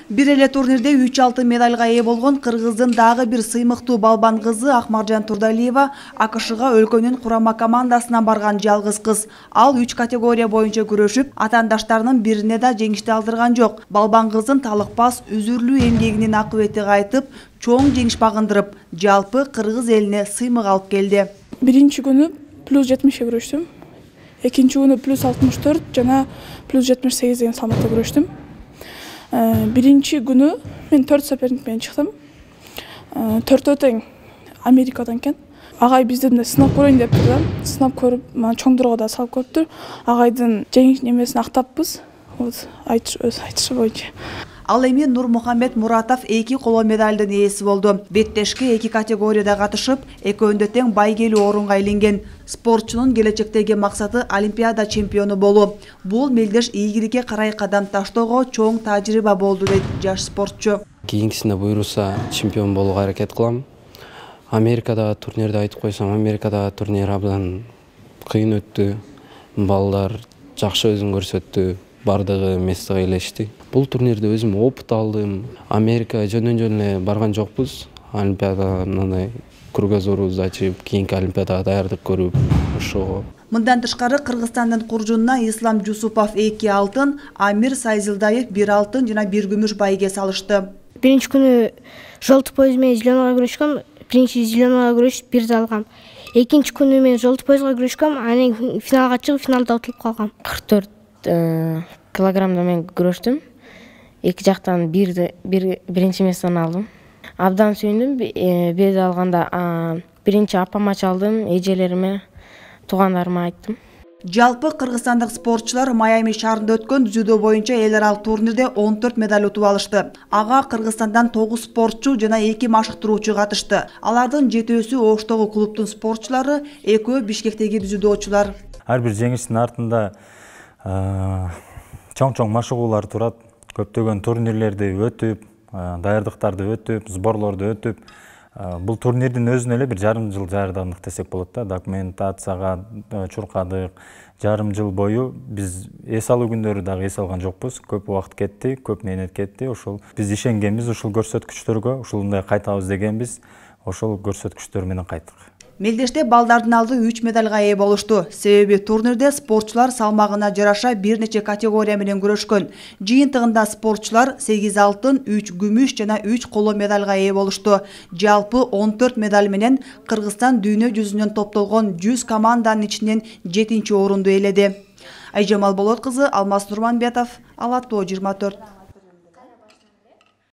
Бир эле турнирде 3 алтын медальга ээ болгон Кыргыздын дагы бир сыймыктуу балбан кызы Акмаржан Турдалиева АКШга өлкөнүн курама командасынан барган жалгыз кыз. Ал 3 категория боюнча күрөшүп, атаандаштарынын бирине да жеңишти алдырган жок. Балбан кыздын талыкпас, үзүрлүү эмгегинин акыбети кайтып, чоң жеңиш багындырып, жалпы кыргыз элине сыймык алып келди. Биринчи күнү +70 күрөштүм. Экинчи күнү +64 жана +78 деген салмакта күрөштүм. Биринчи күнү мен 4 соперник менен чыктым. 4 тең Америкадан экен. Агай бизден сынап көрөйүн деп турду. Сынап көрүп, чоңдурга да салып көрүптүр. Агайдын жеңиш немесин актаппыз. Өз айтышы боюнча. Ал эми Нурмухамед Муратов 2 коло медалдын ээси болду. Беттешке 2 категорияда катышып, экөөндө тең байгелүү орунга илинген. Спортчунун келечектеги максаты Олимпиада чемпиону болуу. Бул мелдеш ийгиликке карай кадам таштоого чоң тажрыйба болду дейт жаш спортчу. Кийинкисине буйруса чемпион болууга аракет кылам. Америкадагы турнирди айтып койсом, Америкадагы турнир абдан кыйын өттү. Балдар жакшы өзүн көрсөттү. Бардыгы местеге илешти. Бул турнирде өзүм опыт алдым. Америка жөнөн эле барган жокпуз. Олимпиада мындай кругозорубузду ачып, кийинки Олимпиадага даярдык көрүп, ошого. Мындан тышкары Кыргызстандын куржунуна Ислам Жусупов 2 алтын, Амир Сайзылдаев 1 алтын жана 1 күмүш байге салышты. Биринчи күнү желтый пояс менен зеленыйга күрөшкөм. Биринчи зеленыйга күрөшүп 1 алгам. Экинчи күнү мен желтый пояска күрөшкөм, анан финалга чыгып, финалда утулуп калгам. 44 килограммда мен күрөштүм. Эки жактан биринчи местени алдым. Абдан сүйүндүм. Бирди алганда биринчи апама чалдым, эжелериме, туугандарыма айттым. Жалпы кыргызстандык спортчулар Майами шаарында өткөн дзюдо боюнча эл аралык турнирде 14 медаль утуп алышты. Ага Кыргызстандан 9 спортчу жана 2 машыктыруучу катышты. Алардын 7-өсү Оштогу клубтун спортчулары, 2-өө Бишкектеги дзюдочулар. Ар бир жеңиштин артында чоң машыгуулар турат. Көптөгөн турнирлерди өтүп, даярдыктарды өтүп, сборлорду өтүп, бул турнирдин өзүнө эле бир жарым жыл даярдандык десек болот да. Документацияга чуркадык. Жарым жыл бою биз эс алуу күндөрү дагы эс алган жокпуз. Көп убакыт кетти, көп мээнет кетти. Ошол биз ишенгенбиз, ушул көрсөткүчтөргө, ушундай кайтабыз дегенбиз. Ошол көрсөткүчтөр менен кайттык. Мелдеште балдардын алды 3 медальга ээ болушту. Себеби турнирде спортчулар салмагына жараша бир нече категория менен күрөшкөн. Жыйынтыгында спортчулар 8 алтын, 3 күмүш жана 3 коло медальга ээ болушту. Жалпы 14 медаль менен Кыргызстан дүйнө жүзүнөн топтолгон 100 команданын ичинен 7-орунду ээледи. Айжамал Болот кызы, Алмаз Нурманбетов, Ала Тоо 24.